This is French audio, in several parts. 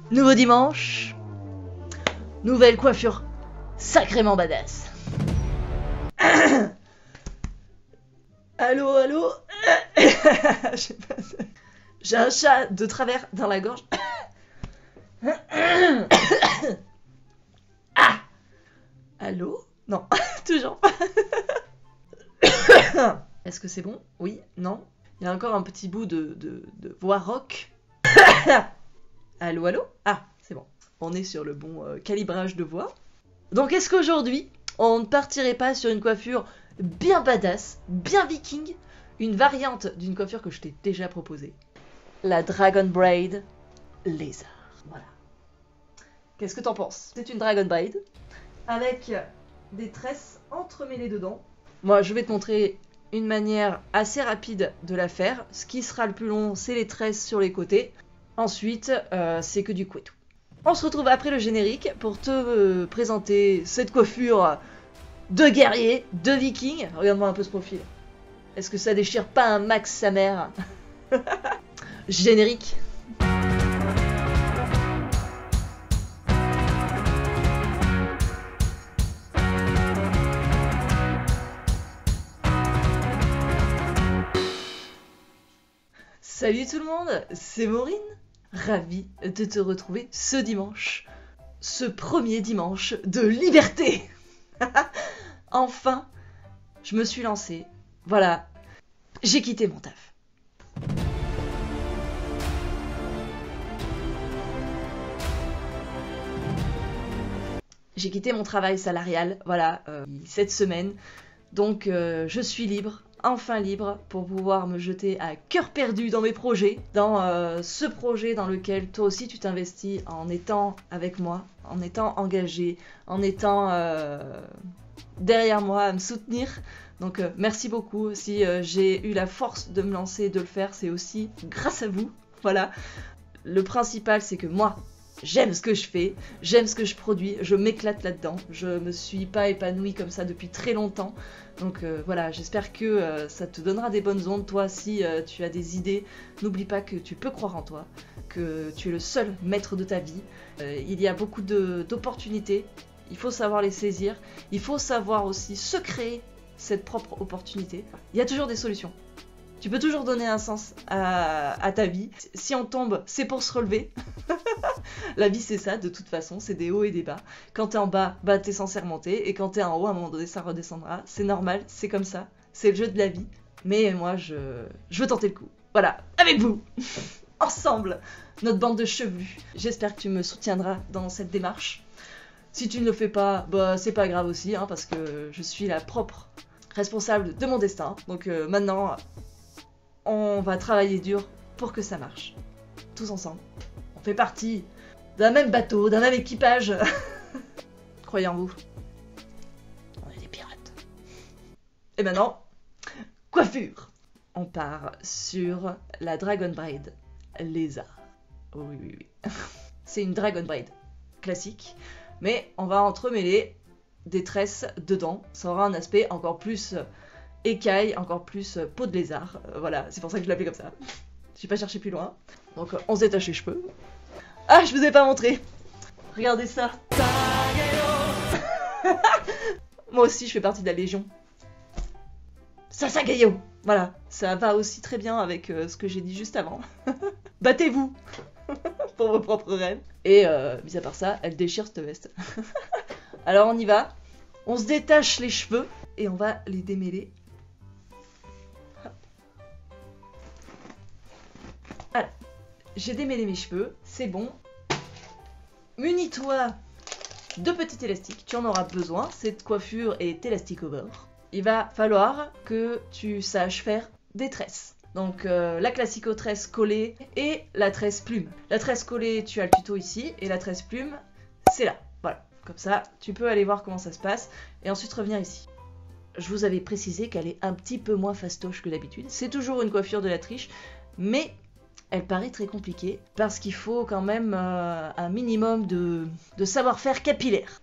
Nouveau dimanche, nouvelle coiffure sacrément badass. Allô, allô. J'ai un chat de travers dans la gorge. Ah. Allô? Non, toujours pas. Est-ce que c'est bon? Oui? Non? Il y a encore un petit bout de voix rock. Allô, allô? Ah, c'est bon. On est sur le bon calibrage de voix. Donc est-ce qu'aujourd'hui, on ne partirait pas sur une coiffure bien badass, bien viking, une variante d'une coiffure que je t'ai déjà proposée, la Dragon Braid Lézard. Voilà. Qu'est-ce que t'en penses? C'est une Dragon Braid avec des tresses entremêlées dedans. Moi, je vais te montrer une manière assez rapide de la faire. Ce qui sera le plus long, c'est les tresses sur les côtés. Ensuite, c'est que du couetou. On se retrouve après le générique pour te présenter cette coiffure de guerrier, de viking. Regarde-moi un peu ce profil. Est-ce que ça déchire pas un max sa mère? Générique. Salut tout le monde, c'est Maureen. Ravie de te retrouver ce dimanche. Ce premier dimanche de liberté. Enfin, je me suis lancée. Voilà, j'ai quitté mon taf. J'ai quitté mon travail salarial, voilà, cette semaine. Donc je suis libre. Enfin libre pour pouvoir me jeter à cœur perdu dans mes projets, dans ce projet dans lequel toi aussi tu t'investis en étant avec moi, en étant engagé, en étant derrière moi à me soutenir. Donc merci beaucoup. Si j'ai eu la force de me lancer et de le faire, c'est aussi grâce à vous. Voilà. Le principal, c'est que moi, j'aime ce que je fais, j'aime ce que je produis, je m'éclate là-dedans. Je me suis pas épanouie comme ça depuis très longtemps. Donc voilà, j'espère que ça te donnera des bonnes ondes. Toi, si tu as des idées, n'oublie pas que tu peux croire en toi, que tu es le seul maître de ta vie. Il y a beaucoup d'opportunités, il faut savoir les saisir, il faut savoir aussi se créer cette propre opportunité. Il y a toujours des solutions. Tu peux toujours donner un sens à ta vie. Si on tombe, c'est pour se relever. La vie, c'est ça, de toute façon, c'est des hauts et des bas. Quand t'es en bas, bah t'es censé remonter. Et quand t'es en haut, à un moment donné, ça redescendra. C'est normal, c'est comme ça. C'est le jeu de la vie. Mais moi, je veux tenter le coup. Voilà, avec vous. Ensemble, notre bande de chevelus. J'espère que tu me soutiendras dans cette démarche. Si tu ne le fais pas, bah c'est pas grave aussi, hein, parce que je suis la propre responsable de mon destin. Donc maintenant, on va travailler dur pour que ça marche. Tous ensemble. On fait partie d'un même bateau, d'un même équipage. Croyez en vous. On est des pirates. Et maintenant, coiffure. On part sur la Dragon Braid Lézard. Oui, oui, oui. C'est une Dragon Braid classique, mais on va entremêler des tresses dedans. Ça aura un aspect encore plus écaille, encore plus peau de lézard. Voilà, c'est pour ça que je l'appelais comme ça. J'ai pas cherché plus loin. Donc on se détache les cheveux. Ah, je vous ai pas montré. Regardez ça. Moi aussi, je fais partie de la Légion. Sasagayo. Voilà, ça va aussi très bien avec ce que j'ai dit juste avant. Battez-vous pour vos propres rêves. Et mis à part ça, elle déchire cette veste. Alors on y va. On se détache les cheveux et on va les démêler. Alors, j'ai démêlé mes cheveux, c'est bon. Munis-toi de petits élastiques, tu en auras besoin. Cette coiffure est élastique au bord. Il va falloir que tu saches faire des tresses. Donc la classico tresse collée et la tresse plume. La tresse collée, tu as le tuto ici, et la tresse plume, c'est là. Voilà, comme ça, tu peux aller voir comment ça se passe, et ensuite revenir ici. Je vous avais précisé qu'elle est un petit peu moins fastoche que d'habitude. C'est toujours une coiffure de la triche, mais elle paraît très compliquée, parce qu'il faut quand même un minimum de savoir-faire capillaire.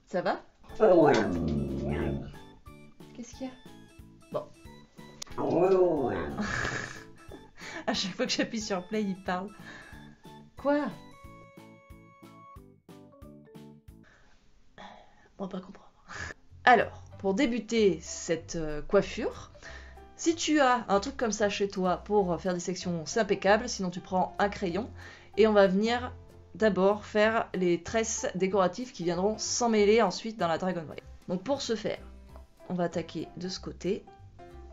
Ça va ? Qu'est-ce qu'il y a ? Bon. À chaque fois que j'appuie sur play, il parle. Quoi? On va pas comprendre. Alors, pour débuter cette coiffure, si tu as un truc comme ça chez toi pour faire des sections, c'est impeccable. Sinon, tu prends un crayon et on va venir d'abord faire les tresses décoratives qui viendront s'emmêler ensuite dans la Dragon Braid. Donc pour ce faire, on va attaquer de ce côté.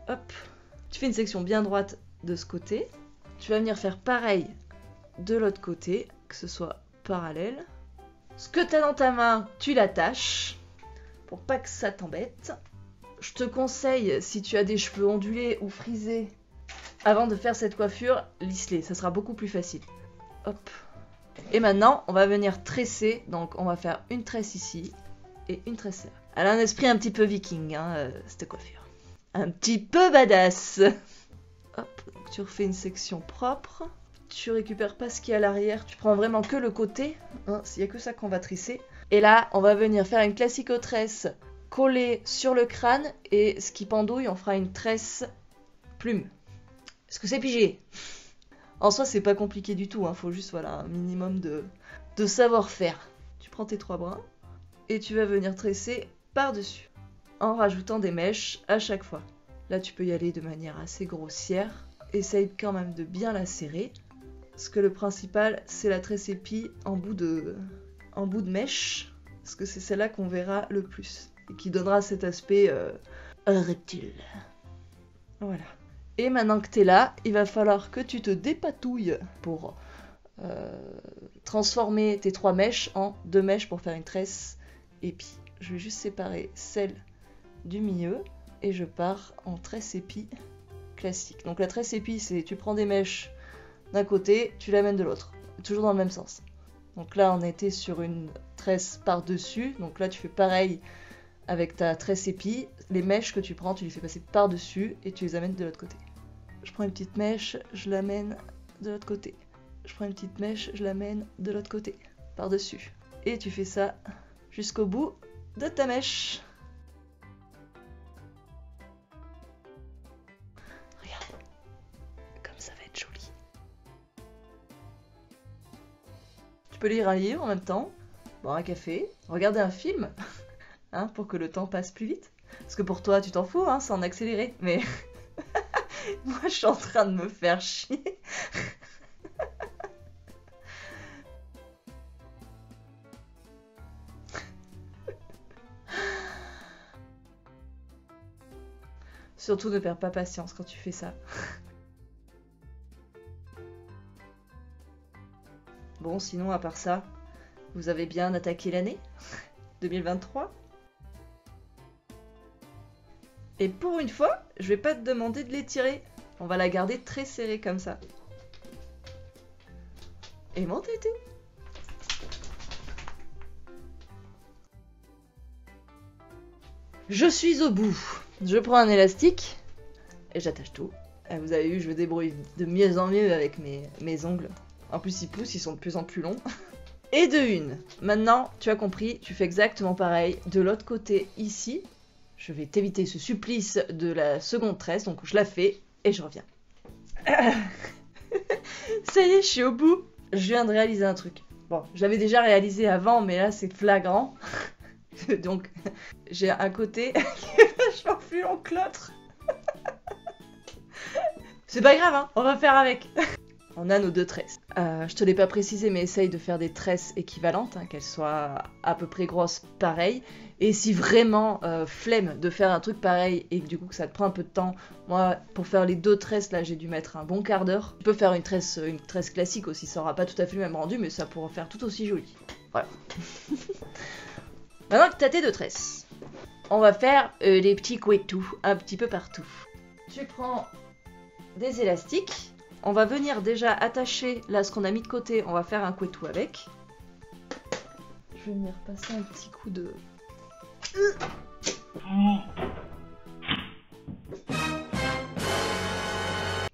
Hop. Tu fais une section bien droite de ce côté. Tu vas venir faire pareil de l'autre côté, que ce soit parallèle. Ce que tu as dans ta main, tu l'attaches pour pas que ça t'embête. Je te conseille, si tu as des cheveux ondulés ou frisés, avant de faire cette coiffure, lisse-les, ça sera beaucoup plus facile. Hop. Et maintenant, on va venir tresser, donc on va faire une tresse ici et une tresse là. Elle a un esprit un petit peu viking, hein, cette coiffure. Un petit peu badass. Hop, donc tu refais une section propre. Tu récupères pas ce qu'il y a à l'arrière, tu prends vraiment que le côté, hein, il n'y a que ça qu'on va tresser. Et là, on va venir faire une classico-tresse collée sur le crâne, et ce qui pendouille, on fera une tresse plume. Est-ce que c'est pigé? En soi, c'est pas compliqué du tout, hein, faut juste voilà, un minimum de savoir-faire. Tu prends tes 3 brins, et tu vas venir tresser par-dessus, en rajoutant des mèches à chaque fois. Là, tu peux y aller de manière assez grossière. Essaye quand même de bien la serrer, parce que le principal, c'est la tresse épi en bout de mèche, parce que c'est celle-là qu'on verra le plus, et qui donnera cet aspect reptile. Voilà. Et maintenant que t'es là, il va falloir que tu te dépatouilles pour transformer tes 3 mèches en 2 mèches pour faire une tresse épi. Je vais juste séparer celle du milieu, et je pars en tresse épi classique. Donc la tresse épi, c'est tu prends des mèches d'un côté, tu l'amènes de l'autre, toujours dans le même sens. Donc là, on était sur une tresse par-dessus, donc là, tu fais pareil avec ta tresse épi. Les mèches que tu prends, tu les fais passer par-dessus et tu les amènes de l'autre côté. Je prends une petite mèche, je l'amène de l'autre côté. Je prends une petite mèche, je l'amène de l'autre côté, par-dessus. Et tu fais ça jusqu'au bout de ta mèche. Tu peux lire un livre en même temps, boire un café, regarder un film, hein, pour que le temps passe plus vite. Parce que pour toi, tu t'en fous, hein, c'est en accéléré, mais moi, je suis en train de me faire chier. Surtout ne perds pas patience quand tu fais ça. Bon, sinon, à part ça, vous avez bien attaqué l'année 2023. Et pour une fois, je vais pas te demander de l'étirer. On va la garder très serrée comme ça. Et montez tout. Je suis au bout. Je prends un élastique et j'attache tout. Vous avez vu, je me débrouille de mieux en mieux avec mes ongles. En plus, ils poussent, ils sont de plus en plus longs. Et de une. Maintenant, tu as compris, tu fais exactement pareil. De l'autre côté, ici, je vais t'éviter ce supplice de la seconde tresse. Donc, je la fais et je reviens. Ça y est, je suis au bout. Je viens de réaliser un truc. Bon, je l'avais déjà réalisé avant, mais là, c'est flagrant. Donc, j'ai un côté qui est vachement plus long que l'autre. C'est pas grave, hein, on va faire avec. On a nos 2 tresses. Je te l'ai pas précisé, mais essaye de faire des tresses équivalentes, hein, qu'elles soient à peu près grosses pareil. Et si vraiment flemme de faire un truc pareil et que du coup que ça te prend un peu de temps, moi pour faire les 2 tresses là j'ai dû mettre un bon quart d'heure. Tu peux faire une tresse classique aussi, ça aura pas tout à fait le même rendu, mais ça pourra faire tout aussi joli. Voilà. Maintenant que t'as tes 2 tresses, on va faire les petits couetous un petit peu partout. Tu prends des élastiques. On va venir déjà attacher, là, ce qu'on a mis de côté, on va faire un couetou avec. Je vais venir passer un petit coup de...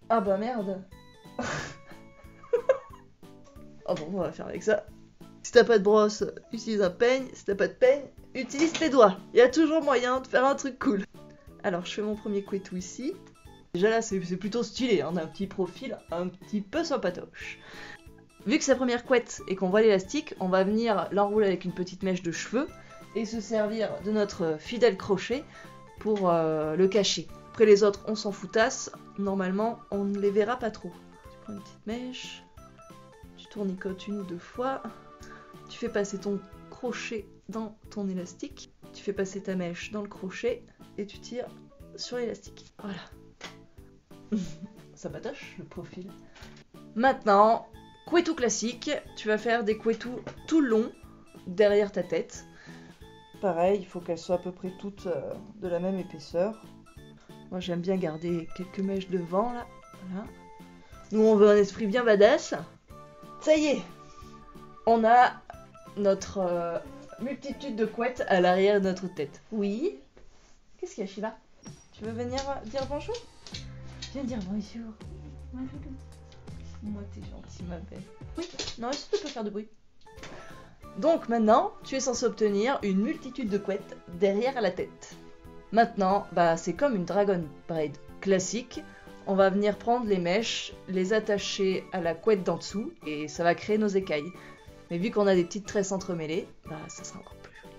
Ah bah merde. Oh bon, on va faire avec ça. Si t'as pas de brosse, utilise un peigne. Si t'as pas de peigne, utilise tes doigts. Il y a toujours moyen de faire un truc cool. Alors, je fais mon premier couetou ici. Déjà là, c'est plutôt stylé, hein, on a un petit profil un petit peu sympatoche. Vu que c'est la première couette et qu'on voit l'élastique, on va venir l'enrouler avec une petite mèche de cheveux et se servir de notre fidèle crochet pour le cacher. Après les autres, on s'en foutasse, normalement, on ne les verra pas trop. Tu prends une petite mèche, tu tournicotes une ou deux fois, tu fais passer ton crochet dans ton élastique, tu fais passer ta mèche dans le crochet et tu tires sur l'élastique. Voilà. Ça batoche le profil. Maintenant, couetou classique, tu vas faire des couetous tout longs derrière ta tête. Pareil, il faut qu'elles soient à peu près toutes de la même épaisseur. Moi j'aime bien garder quelques mèches devant là. Voilà. Nous on veut un esprit bien badass. Ça y est, on a notre multitude de couettes à l'arrière de notre tête. Oui. Qu'est-ce qu'il y a, Sheila? Tu veux venir dire bonjour? Viens dire bonjour. Moi t'es gentille ma belle. Oui, non, est-ce que tu peux faire de bruit? Donc maintenant, tu es censé obtenir une multitude de couettes derrière la tête. Maintenant, bah c'est comme une dragon braid classique. On va venir prendre les mèches, les attacher à la couette d'en dessous et ça va créer nos écailles. Mais vu qu'on a des petites tresses entremêlées, bah ça sera encore plus joli.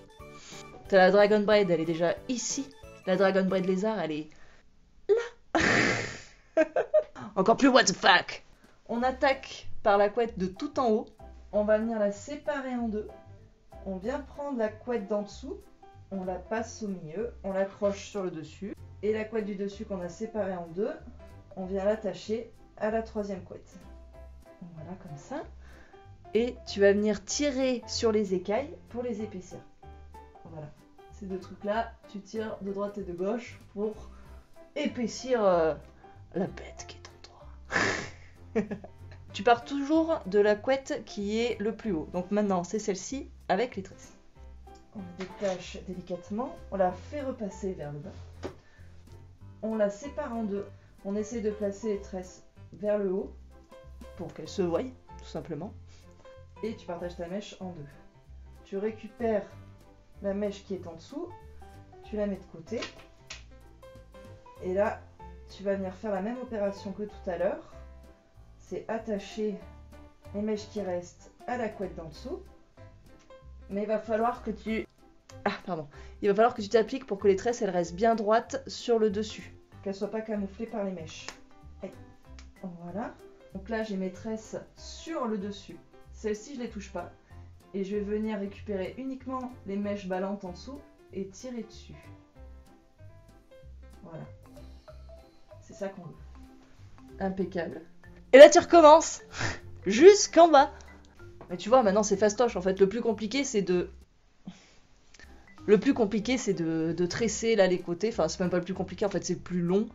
T'as la dragon braid, elle est déjà ici. La dragon braid lézard, elle est là. Encore plus what the fuck. On attaque par la couette de tout en haut. On va venir la séparer en deux. On vient prendre la couette d'en dessous. On la passe au milieu. On l'accroche sur le dessus. Et la couette du dessus qu'on a séparée en deux, on vient l'attacher à la troisième couette. Voilà, comme ça. Et tu vas venir tirer sur les écailles pour les épaissir. Voilà. Ces deux trucs-là, tu tires de droite et de gauche pour épaissir la bête qui est en toi. Tu pars toujours de la couette qui est le plus haut. Donc maintenant, c'est celle-ci avec les tresses. On la détache délicatement. On la fait repasser vers le bas. On la sépare en deux. On essaie de placer les tresses vers le haut pour qu'elles se voient, tout simplement. Et tu partages ta mèche en deux. Tu récupères la mèche qui est en dessous. Tu la mets de côté. Et là, tu vas venir faire la même opération que tout à l'heure. C'est attacher les mèches qui restent à la couette d'en dessous. Mais il va falloir que tu... Il va falloir que tu t'appliques pour que les tresses elles restent bien droites sur le dessus. Qu'elles ne soient pas camouflées par les mèches. Allez. Voilà. Donc là, j'ai mes tresses sur le dessus. Celles-ci, je ne les touche pas. Et je vais venir récupérer uniquement les mèches ballantes en dessous et tirer dessus. Voilà. C'est ça qu'on veut. Impeccable. Et là, tu recommences jusqu'en bas. Mais tu vois, maintenant, c'est fastoche. En fait, le plus compliqué, c'est de... de tresser là les côtés. Enfin, c'est même pas le plus compliqué, en fait, c'est le plus long.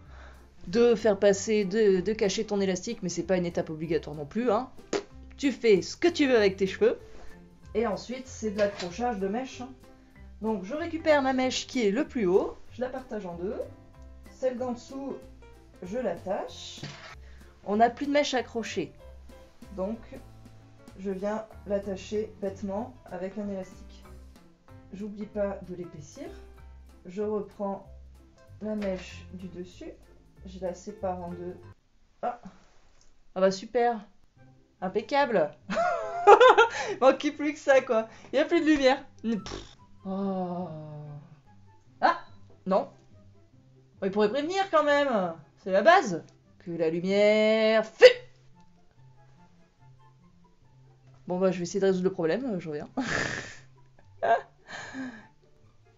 De faire passer, de cacher ton élastique, mais c'est pas une étape obligatoire non plus, hein. Tu fais ce que tu veux avec tes cheveux. Et ensuite, c'est de l'accrochage de mèche. Hein. Donc, je récupère ma mèche qui est le plus haut. Je la partage en deux. Celle d'en dessous, je l'attache. On n'a plus de mèche accrochée. Donc, je viens l'attacher bêtement avec un élastique. J'oublie pas de l'épaissir. Je reprends la mèche du dessus. Je la sépare en deux. Ah bah super. Impeccable. Il manquait plus que ça quoi. Il n'y a plus de lumière. Oh. Ah non. Il pourrait prévenir quand même. C'est la base. Que la lumière fait. Bon bah je vais essayer de résoudre le problème. Je reviens.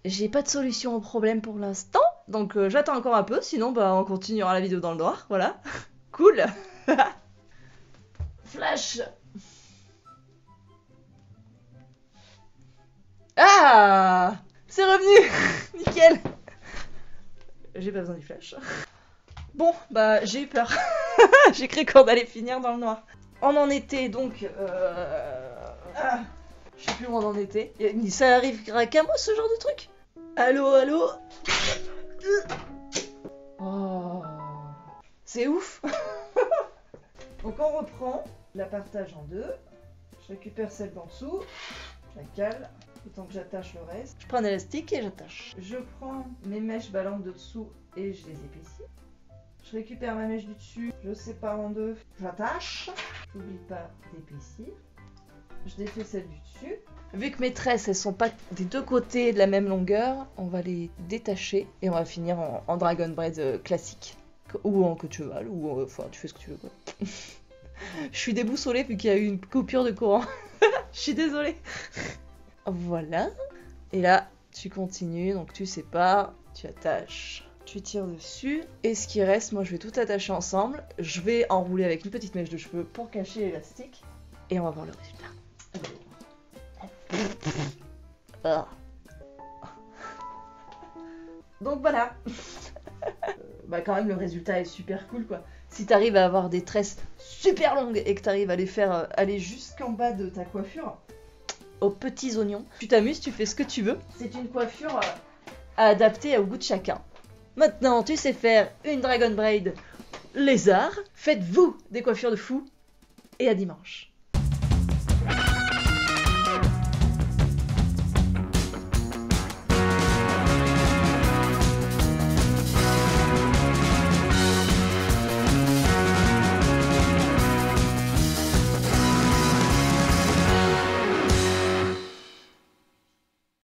J'ai pas de solution au problème pour l'instant. Donc j'attends encore un peu. Sinon bah on continuera la vidéo dans le noir. Voilà. Cool. Flash. Ah, c'est revenu. Nickel. J'ai pas besoin du flash. Bon, bah j'ai eu peur. J'ai cru qu'on allait finir dans le noir. On en était donc... je sais plus où on en était. Ça arrivera qu'à moi ce genre de truc. Allô, allô. Oh. C'est ouf. Donc on reprend, la partage en deux. Je récupère celle d'en dessous. Je la cale. Autant que j'attache le reste. Je prends un élastique et j'attache. Je prends mes mèches ballantes de dessous et je les épaissis. Je récupère ma mèche du dessus, je sépare en deux, j'attache. N'oublie pas d'épaissir. Je défais celle du dessus. Vu que mes tresses, elles sont pas des deux côtés de la même longueur, on va les détacher et on va finir en dragon braid classique. Ou en queue de cheval, ou enfin tu fais ce que tu veux quoi. Je suis déboussolée vu qu'il y a eu une coupure de courant. Je suis désolée. Voilà. Et là, tu continues, donc tu sépares, tu attaches, tu tires dessus. Et ce qui reste, moi je vais tout attacher ensemble. Je vais enrouler avec une petite mèche de cheveux pour cacher l'élastique. Et on va voir le résultat. Ah. Donc voilà. Bah quand même le résultat est super cool quoi. Si t'arrives à avoir des tresses super longues et que t'arrives à les faire aller jusqu'en bas de ta coiffure, aux petits oignons, tu t'amuses, tu fais ce que tu veux. C'est une coiffure à adapter au goût de chacun. Maintenant tu sais faire une dragon braid lézard. Faites-vous des coiffures de fou et à dimanche.